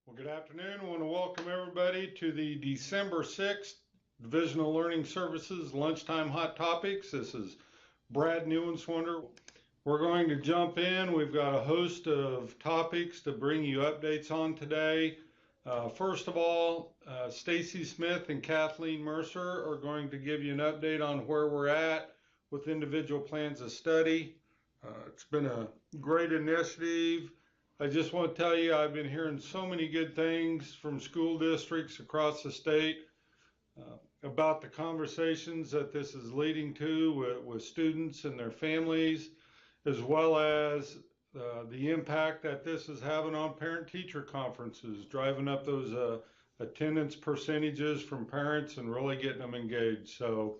Well, good afternoon. I want to welcome everybody to the December 6th Divisional Learning Services Lunchtime Hot Topics. This is Brad Neuenswander. We're going to jump in. We've got a host of topics to bring you updates on today. First of all, Stacy Smith and Kathleen Mercer are going to give you an update on where we're at with individual plans of study. It's been a great initiative. I just want to tell you, I've been hearing so many good things from school districts across the state about the conversations that this is leading to with students and their families, as well as the impact that this is having on parent-teacher conferences, driving up those attendance percentages from parents and really getting them engaged. So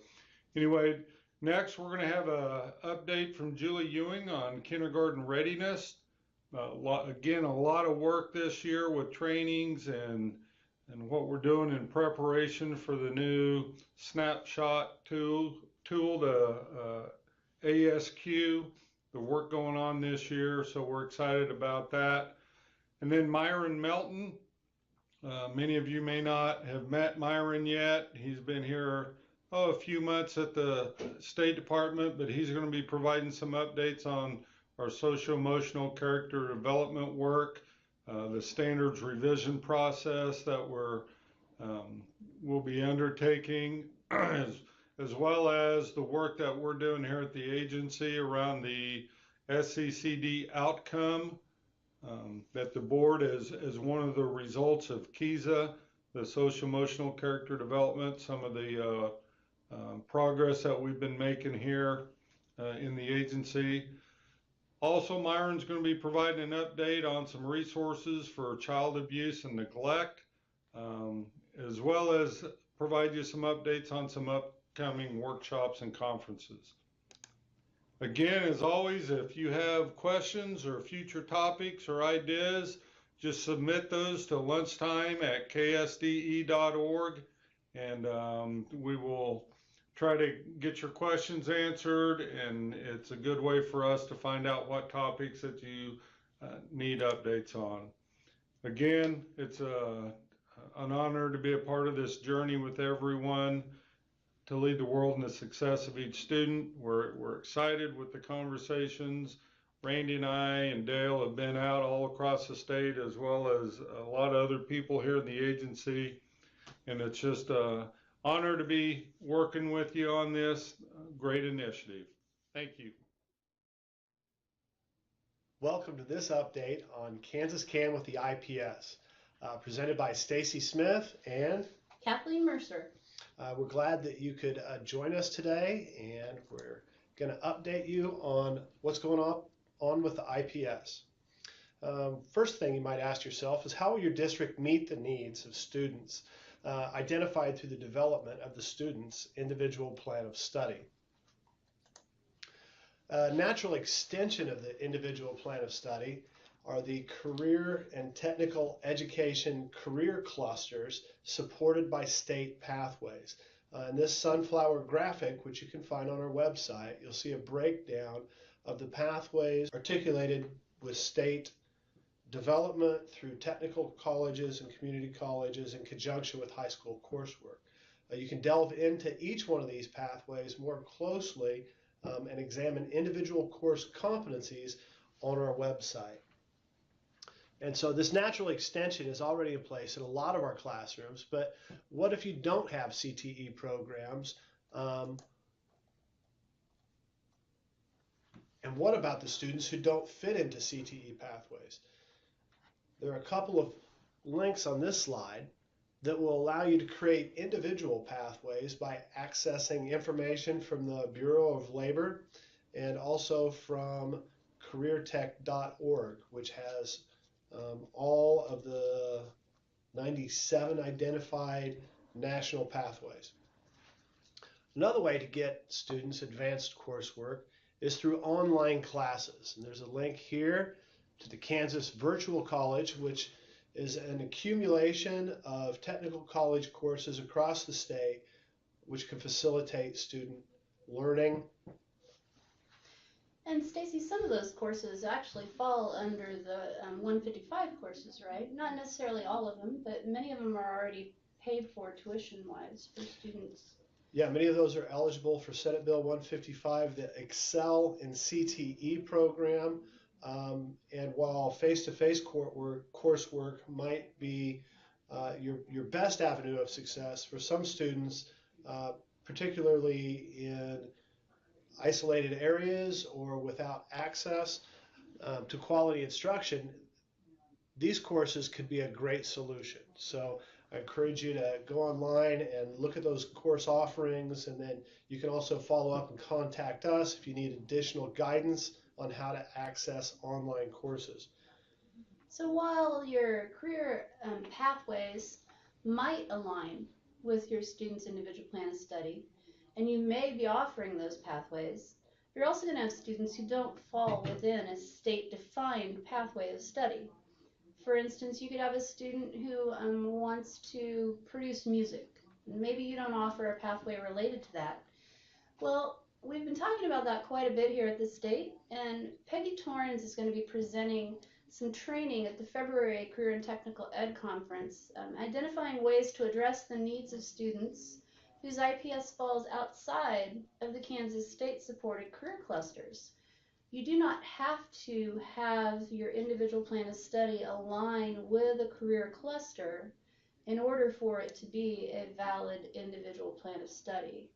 anyway, next we're going to have an update from Julie Ewing on kindergarten readiness. Again, a lot of work this year with trainings and what we're doing in preparation for the new snapshot tool to ASQ, the work going on this year. So we're excited about that. And then Myron Melton. Many of you may not have met Myron yet. He's been here a few months at the State Department, but he's going to be providing some updates on our social-emotional character development work, the standards revision process that we'll be undertaking, as well as the work that we're doing here at the agency around the SCCD outcome that the board as one of the results of KESA, the social-emotional character development, some of the progress that we've been making here in the agency. Also, Myron's going to be providing an update on some resources for child abuse and neglect, as well as provide you some updates on some upcoming workshops and conferences. Again, as always, if you have questions or future topics or ideas, just submit those to lunchtime@ksde.org, and we will try to get your questions answered, and it's a good way for us to find out what topics that you need updates on. Again, it's an honor to be a part of this journey with everyone to lead the world in the success of each student. We're excited with the conversations. Randy and I and Dale have been out all across the state, as well as a lot of other people here in the agency, and it's just honor to be working with you on this great initiative. Thank you. Welcome to this update on Kansas Can with the IPS, presented by Stacy Smith and Kathleen Mercer. We're glad that you could join us today, and we're going to update you on what's going on with the IPS. First thing you might ask yourself is, how will your district meet the needs of students identified through the development of the student's individual plan of study? A natural extension of the individual plan of study are the career and technical education career clusters supported by state pathways. In this sunflower graphic, which you can find on our website, you'll see a breakdown of the pathways articulated with state development through technical colleges and community colleges in conjunction with high school coursework. You can delve into each one of these pathways more closely and examine individual course competencies on our website. And so this natural extension is already in place in a lot of our classrooms, but what if you don't have CTE programs? And what about the students who don't fit into CTE pathways? There are a couple of links on this slide that will allow you to create individual pathways by accessing information from the Bureau of Labor and also from careertech.org, which has all of the 97 identified national pathways. Another way to get students advanced coursework is through online classes. And there's a link here to the Kansas Virtual College, which is an accumulation of technical college courses across the state which can facilitate student learning. And Stacy, some of those courses actually fall under the 155 courses, right? Not necessarily all of them, but many of them are already paid for tuition-wise for students. Yeah, many of those are eligible for Senate Bill 155, the Excel and CTE program. And while face-to-face coursework might be your best avenue of success for some students, particularly in isolated areas or without access to quality instruction, these courses could be a great solution. So I encourage you to go online and look at those course offerings, and then you can also follow up and contact us if you need additional guidance on how to access online courses. So while your career pathways might align with your student's individual plan of study, and you may be offering those pathways, you're also going to have students who don't fall within a state-defined pathway of study. For instance, you could have a student who wants to produce music. Maybe you don't offer a pathway related to that. Well, we've been talking about that quite a bit here at the state, and Peggy Torrens is going to be presenting some training at the February Career and Technical Ed Conference, identifying ways to address the needs of students whose IPS falls outside of the Kansas state-supported career clusters. You do not have to have your individual plan of study align with a career cluster in order for it to be a valid individual plan of study.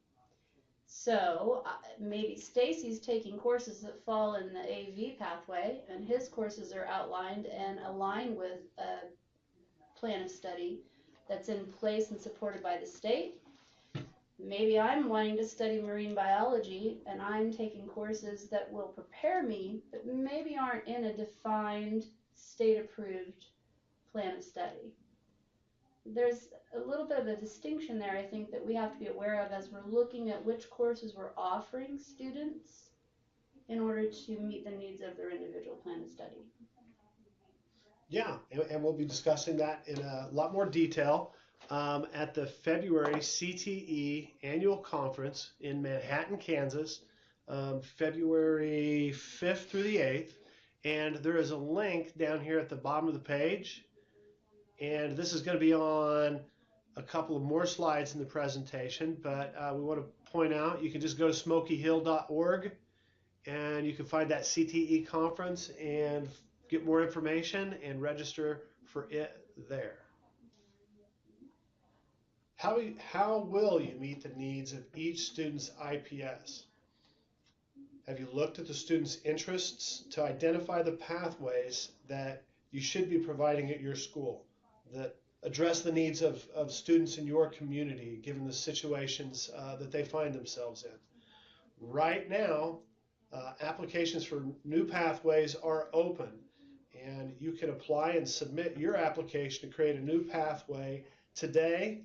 So maybe Stacy's taking courses that fall in the AV pathway, and his courses are outlined and align with a plan of study that's in place and supported by the state. Maybe I'm wanting to study marine biology, and I'm taking courses that will prepare me, but maybe aren't in a defined, state-approved plan of study. There's a little bit of a distinction there, I think, that we have to be aware of as we're looking at which courses we're offering students in order to meet the needs of their individual plan of study. Yeah, and we'll be discussing that in a lot more detail at the February CTE annual conference in Manhattan, Kansas, February 5th through the 8th. And there is a link down here at the bottom of the page. And this is going to be on a couple of more slides in the presentation, but we want to point out you can just go to smokyhill.org and you can find that CTE conference and get more information and register for it there. How will you meet the needs of each student's IPS? Have you looked at the student's interests to identify the pathways that you should be providing at your school that address the needs of students in your community, given the situations that they find themselves in? Right now, applications for new pathways are open, and you can apply and submit your application to create a new pathway today.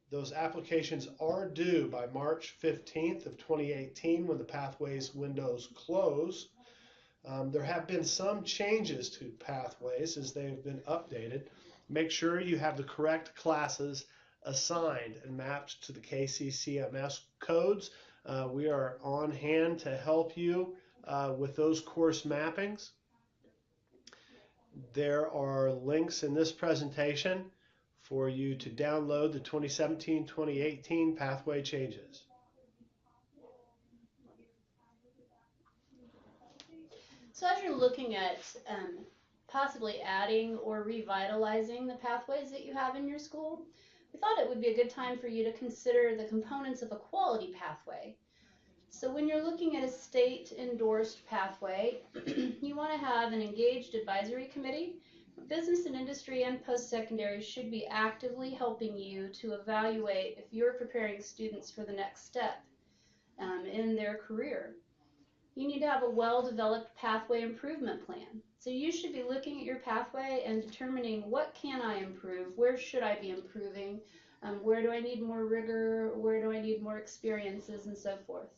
Those applications are due by March 15th of 2018 when the pathways windows close. There have been some changes to pathways as they have been updated. Make sure you have the correct classes assigned and mapped to the KCCMS codes. We are on hand to help you with those course mappings. There are links in this presentation for you to download the 2017-2018 pathway changes. So as you're looking at possibly adding or revitalizing the pathways that you have in your school, we thought it would be a good time for you to consider the components of a quality pathway. So when you're looking at a state-endorsed pathway, you want to have an engaged advisory committee. Business and industry and post-secondary should be actively helping you to evaluate if you're preparing students for the next step in their career. You need to have a well-developed pathway improvement plan. So you should be looking at your pathway and determining what can I improve, where should I be improving, where do I need more rigor, where do I need more experiences, and so forth.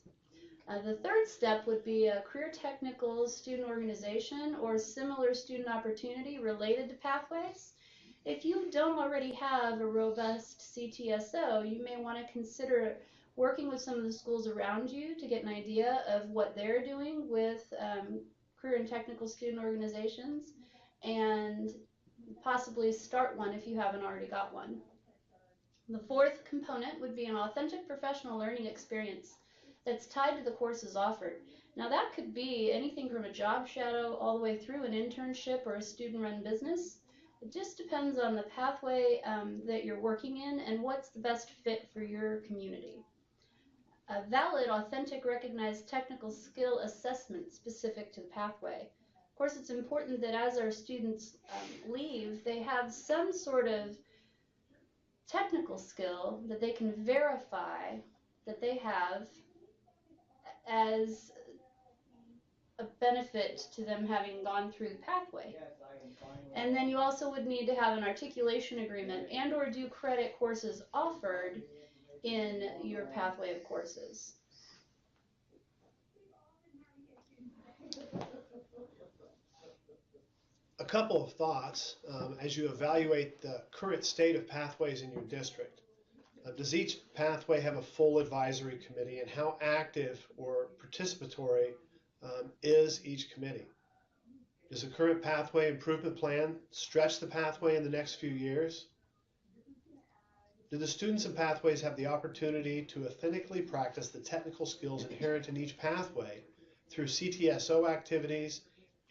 The third step would be a career technical student organization or similar student opportunity related to pathways. If you don't already have a robust CTSO, you may want to consider working with some of the schools around you to get an idea of what they're doing with career and technical student organizations, and possibly start one if you haven't already got one. The fourth component would be an authentic professional learning experience that's tied to the courses offered. Now that could be anything from a job shadow all the way through an internship or a student-run business. It just depends on the pathway that you're working in and what's the best fit for your community. A valid, authentic, recognized technical skill assessment specific to the pathway. Of course, it's important that as our students leave, they have some sort of technical skill that they can verify that they have as a benefit to them having gone through the pathway. And then you also would need to have an articulation agreement and or do credit courses offered in your pathway of courses. A couple of thoughts as you evaluate the current state of pathways in your district. Does each pathway have a full advisory committee, and how active or participatory is each committee? Does the current pathway improvement plan stretch the pathway in the next few years? Do the students in pathways have the opportunity to authentically practice the technical skills inherent in each pathway through CTSO activities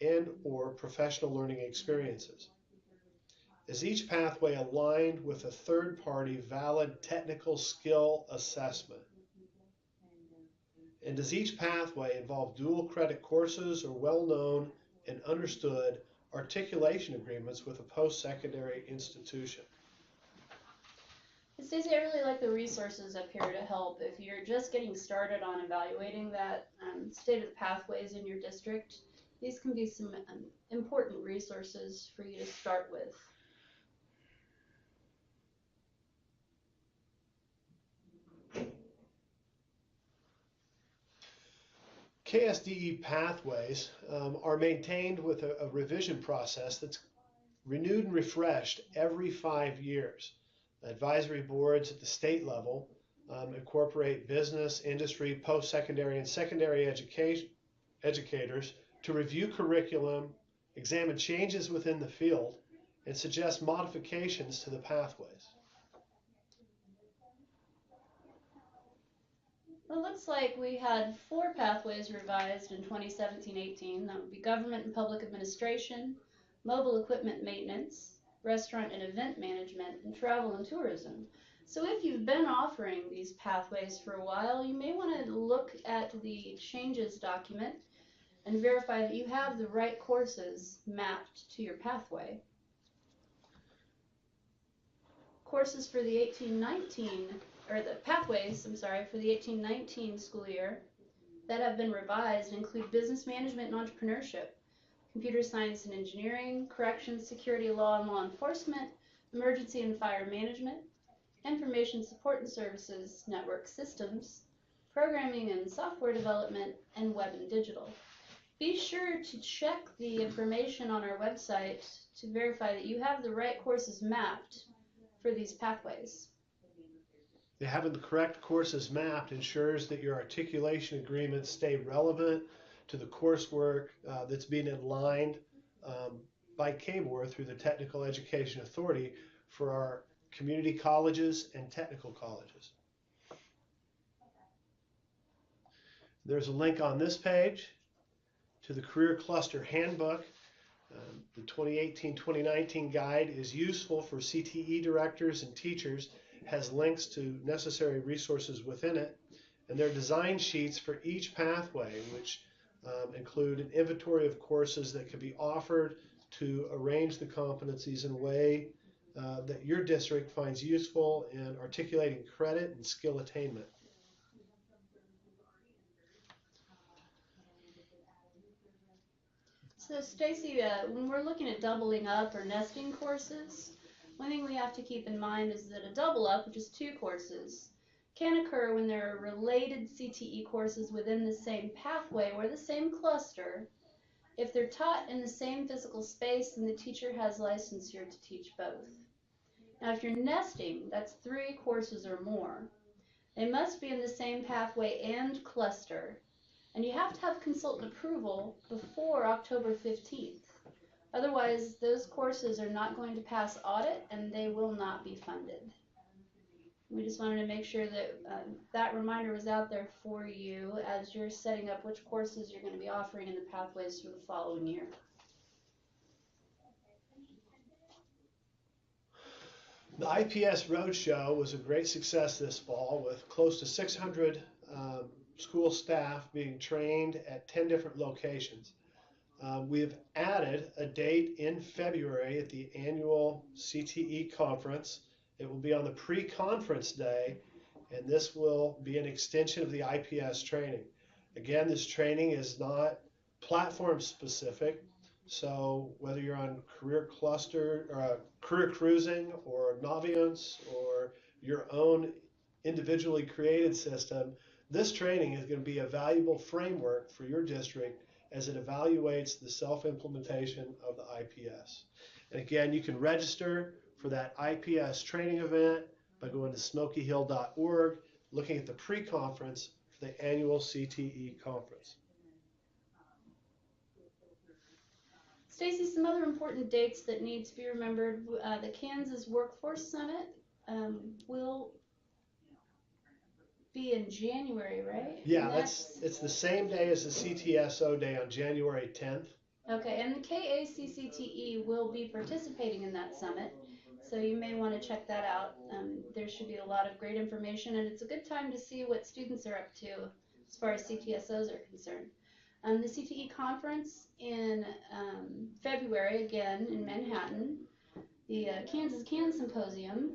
and or professional learning experiences? Is each pathway aligned with a third-party valid technical skill assessment? And does each pathway involve dual credit courses or well-known and understood articulation agreements with a post-secondary institution? Stacy, I really like the resources up here to help if you're just getting started on evaluating that state of the pathways in your district. These can be some important resources for you to start with. KSDE pathways are maintained with a revision process that's renewed and refreshed every 5 years. Advisory boards at the state level incorporate business, industry, post-secondary, and secondary educators to review curriculum, examine changes within the field, and suggest modifications to the pathways. Well, it looks like we had 4 pathways revised in 2017-18. That would be government and public administration, mobile equipment maintenance, restaurant and event management, and travel and tourism. So if you've been offering these pathways for a while, you may want to look at the changes document and verify that you have the right courses mapped to your pathway. Courses for the 18-19, or the pathways, I'm sorry, for the 18-19 school year that have been revised include business management and entrepreneurship, computer science and engineering, corrections, security, law and law enforcement, emergency and fire management, information support and services, network systems, programming and software development, and web and digital. Be sure to check the information on our website to verify that you have the right courses mapped for these pathways. Having the correct courses mapped ensures that your articulation agreements stay relevant to the coursework that's being aligned by KBOR through the Technical Education Authority for our community colleges and technical colleges. There's a link on this page to the Career Cluster Handbook. The 2018-2019 guide is useful for CTE directors and teachers, has links to necessary resources within it, and there are design sheets for each pathway, which include an inventory of courses that can be offered to arrange the competencies in a way that your district finds useful in articulating credit and skill attainment. So Stacy, when we're looking at doubling up or nesting courses, one thing we have to keep in mind is that a double up, which is 2 courses, can occur when there are related CTE courses within the same pathway or the same cluster if they're taught in the same physical space and the teacher has licensure to teach both. Now if you're nesting, that's 3 courses or more. They must be in the same pathway and cluster, and you have to have consultant approval before October 15th. Otherwise, those courses are not going to pass audit and they will not be funded. We just wanted to make sure that that reminder was out there for you as you're setting up which courses you're going to be offering in the pathways for the following year. The IPS Roadshow was a great success this fall with close to 600 school staff being trained at 10 different locations. We've added a date in February at the annual CTE conference. It will be on the pre-conference day, and this will be an extension of the IPS training. Again, this training is not platform specific, so whether you're on career cluster or career cruising or Naviance or your own individually created system, this training is going to be a valuable framework for your district as it evaluates the self-implementation of the IPS. And again, you can register for that IPS training event by going to smokyhill.org, looking at the pre-conference for the annual CTE conference. Stacy, some other important dates that need to be remembered. The Kansas Workforce Summit will be in January, right? Yeah, it's the same day as the CTSO day on January 10th. Okay, and the KACCTE will be participating in that summit, so you may want to check that out. There should be a lot of great information, and it's a good time to see what students are up to as far as CTSOs are concerned. The CTE conference in February, again in Manhattan. The Kansas Can Symposium.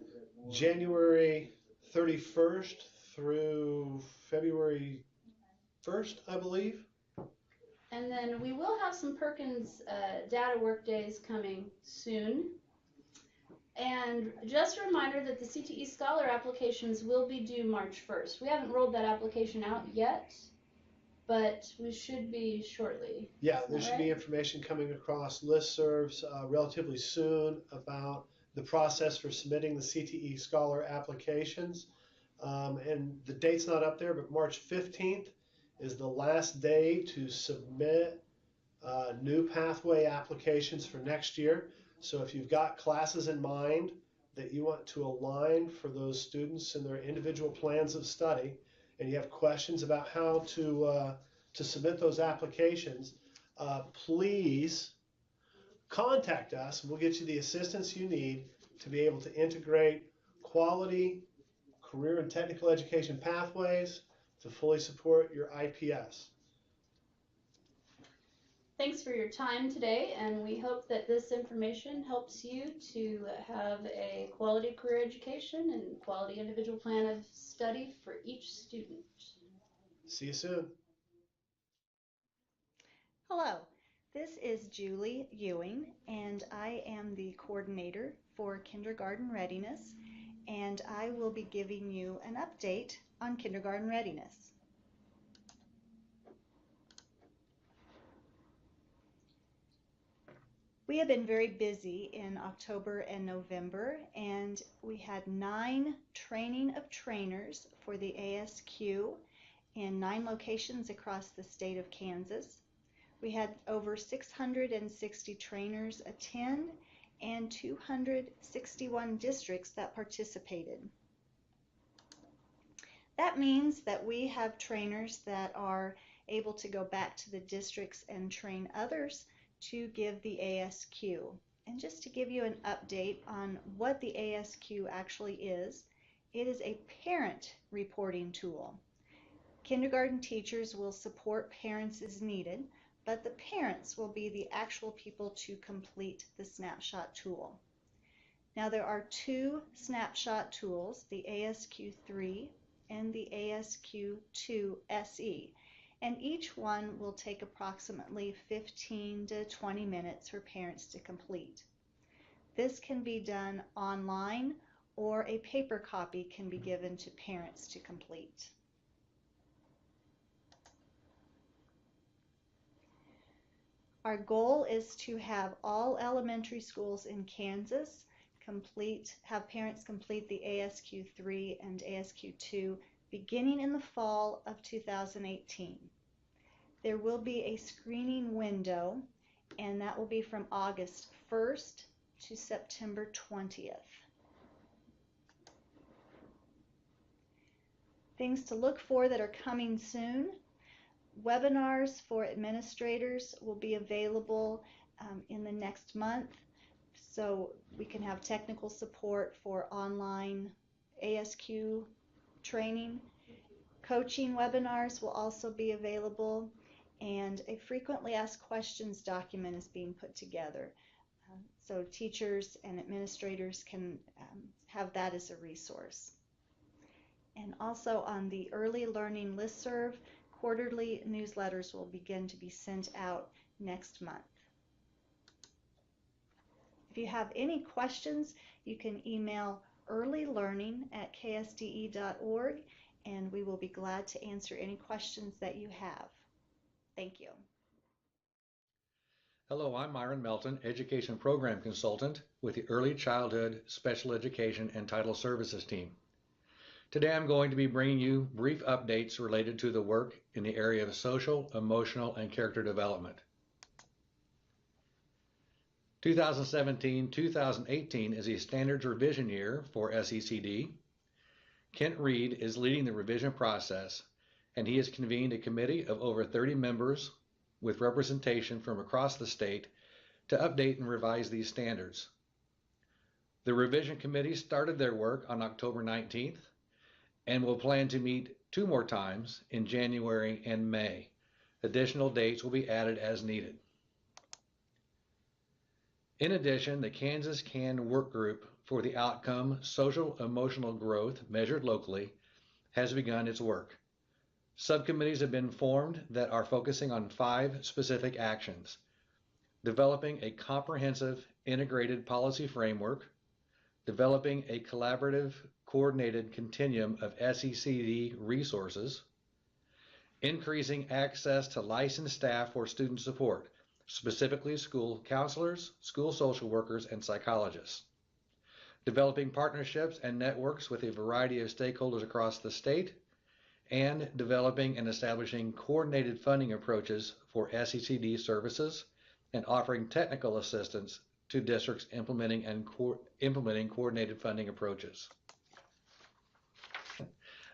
January 31st through February 1st, I believe. And then we will have some Perkins data work days coming soon. And just a reminder that the CTE Scholar applications will be due March 1st. We haven't rolled that application out yet, but we should be shortly. Yeah, there should be information coming across listservs relatively soon about the process for submitting the CTE Scholar applications. And the date's not up there, but March 15th is the last day to submit new pathway applications for next year. So if you've got classes in mind that you want to align for those students in their individual plans of study, and you have questions about how to submit those applications, please contact us and we'll get you the assistance you need to be able to integrate quality career and technical education pathways to fully support your IPS. Thanks for your time today, and we hope that this information helps you to have a quality career education and quality individual plan of study for each student. See you soon. Hello, this is Julie Ewing, and I am the coordinator for Kindergarten Readiness, and I will be giving you an update on kindergarten readiness. We have been very busy in October and November, and we had 9 training of trainers for the ASQ in 9 locations across the state of Kansas. We had over 660 trainers attend and 261 districts that participated. That means that we have trainers that are able to go back to the districts and train others to give the ASQ. And just to give you an update on what the ASQ actually is, it is a parent reporting tool. Kindergarten teachers will support parents as needed, but the parents will be the actual people to complete the snapshot tool. Now there are 2 snapshot tools, the ASQ3 and the ASQ2 SE, and each one will take approximately 15 to 20 minutes for parents to complete. This can be done online, or a paper copy can be given to parents to complete. Our goal is to have all elementary schools in Kansas have parents complete the ASQ3 and ASQ2 beginning in the fall of 2018. There will be a screening window, and that will be from August 1st to September 20th. Things to look for that are coming soon. Webinars for administrators will be available in the next month, so we can have technical support for online ASQ training. Coaching webinars will also be available, and a frequently asked questions document is being put together. So teachers and administrators can have that as a resource. And also on the Early Learning listserv, quarterly newsletters will begin to be sent out next month. If you have any questions, you can email earlylearning@ksde.org, and we will be glad to answer any questions that you have. Thank you. Hello, I'm Myron Melton, Education Program Consultant with the Early Childhood Special Education and Title Services team. Today I'm going to be bringing you brief updates related to the work in the area of social, emotional, and character development. 2017-2018 is a standards revision year for SECD. Kent Reed is leading the revision process, and he has convened a committee of over 30 members with representation from across the state to update and revise these standards. The revision committee started their work on October 19th and will plan to meet 2 more times in January and May. Additional dates will be added as needed. In addition, the Kansas CAN work group for the outcome social emotional growth measured locally has begun its work. Subcommittees have been formed that are focusing on 5 specific actions: developing a comprehensive integrated policy framework, developing a collaborative coordinated continuum of SECD resources, increasing access to licensed staff for student support, specifically school counselors, school social workers, and psychologists, developing partnerships and networks with a variety of stakeholders across the state, and developing and establishing coordinated funding approaches for SECD services and offering technical assistance to districts implementing coordinated funding approaches.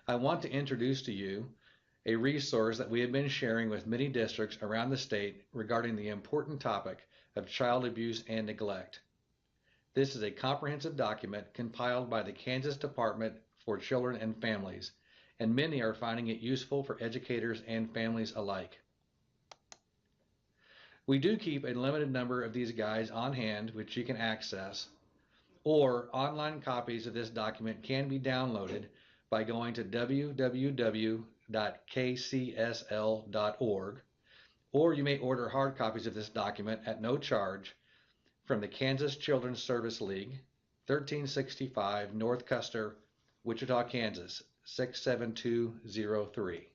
I want to introduce to you a resource that we have been sharing with many districts around the state regarding the important topic of child abuse and neglect. This is a comprehensive document compiled by the Kansas Department for Children and Families, and many are finding it useful for educators and families alike. We do keep a limited number of these guides on hand which you can access, or online copies of this document can be downloaded by going to www.kcsl.org, or you may order hard copies of this document at no charge from the Kansas Children's Service League, 1365 North Custer, Wichita, Kansas, 67203.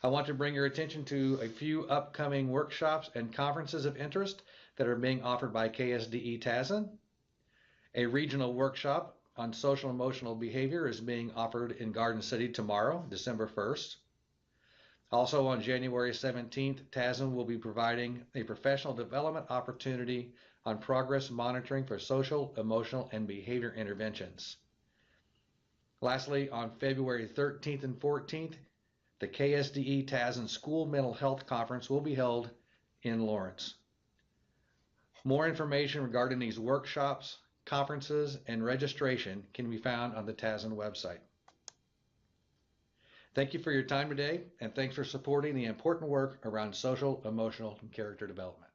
I want to bring your attention to a few upcoming workshops and conferences of interest that are being offered by KSDE TASN. A regional workshop on social emotional behavior is being offered in Garden City tomorrow, December 1st. Also on January 17th, TASN will be providing a professional development opportunity on progress monitoring for social, emotional, and behavior interventions. Lastly, on February 13th and 14th, the KSDE TASN School Mental Health Conference will be held in Lawrence. More information regarding these workshops, conferences, and registration can be found on the TASN website. Thank you for your time today, and thanks for supporting the important work around social, emotional, and character development.